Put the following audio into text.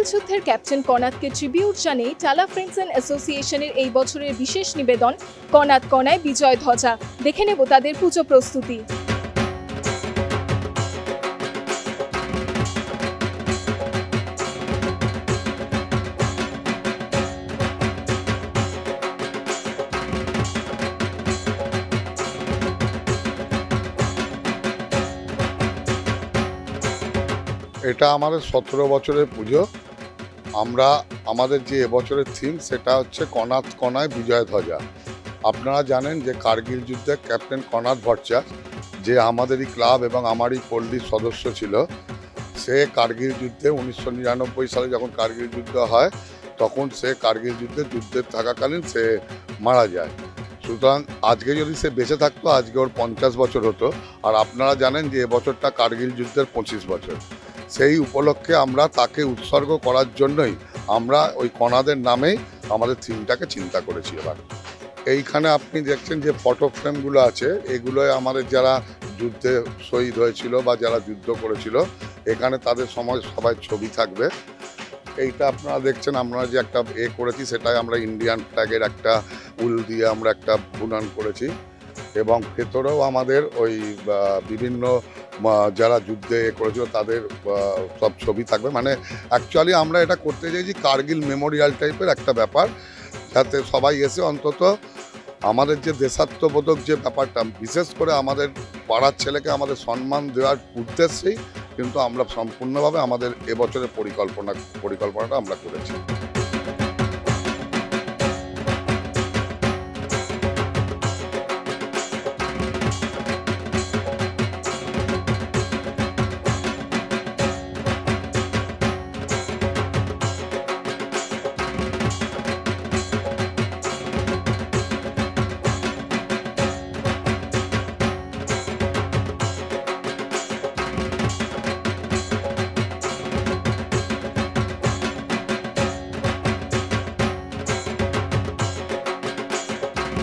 কার্গিল যুদ্ধের captain কনাদকে tribute জানিয়ে টালা friends and অ্যাসোসিয়েশনের এই বছরের বিশেষ নিবেদন কনাদ কনায় বিজয় ধ্বজা। দেখে নেব তাদের পুজো প্রস্তুতি। এটা আমাদের 17 বছরের পুজো। আমরা আমাদের যে এবছরের থিম সেটা হচ্ছে কনাদ কনায় বিজয় ধ্বজা। আপনারা জানেন যে কার্গিল যুদ্ধে ক্যাপ্টেন কনাদ ভট্টাচার্য, যে আমাদেরই ক্লাব এবং আমারই পল্লীর সদস্য ছিল, সে কার্গিল যুদ্ধে 1999 সালে যখন কার্গিল যুদ্ধ হয় তখন সে কার্গিল যুদ্ধে থাকাকালীন সে মারা যায়। সুতরাং আজকে যদি সে বেঁচে থাকতো আজকে ওর 50 বছর হতো। আর আপনারা জানেন যে এবছরটা কার্গিল যুদ্ধের 25 বছর। সেই উপলক্ষে আমরা তাকে উৎসর্গ করার জন্যই আমরা ওই কনাদের নামেই আমাদের থিমটাকে চিন্তা করেছি। এবার এইখানে আপনি দেখছেন যে ফটো ফ্রেমগুলো আছে, এগুলোয় আমাদের যারা যুদ্ধে শহীদ হয়েছিল বা যারা যুদ্ধ করেছিল এখানে তাদের সময় সবাই ছবি থাকবে। এইটা আপনারা দেখছেন আমরা যে একটা করেছি সেটাই আমরা ইন্ডিয়ান ফ্ল্যাগের একটা উল দিয়ে আমরা একটা বুনান করেছি এবং ভেতরেও আমাদের ওই বিভিন্ন যারা যুদ্ধে করেছিল তাদের সব ছবি থাকবে। মানে অ্যাকচুয়ালি আমরা এটা করতে চাইছি কার্গিল মেমোরিয়াল টাইপের একটা ব্যাপার, যাতে সবাই এসে অন্তত আমাদের যে দেশাত্মবোধক যে ব্যাপারটা, বিশেষ করে আমাদের পাড়ার ছেলেকে আমাদের সম্মান দেওয়ার উদ্দেশ্যেই কিন্তু আমরা সম্পূর্ণভাবে আমাদের এবছরের পরিকল্পনাটা আমরা করেছি।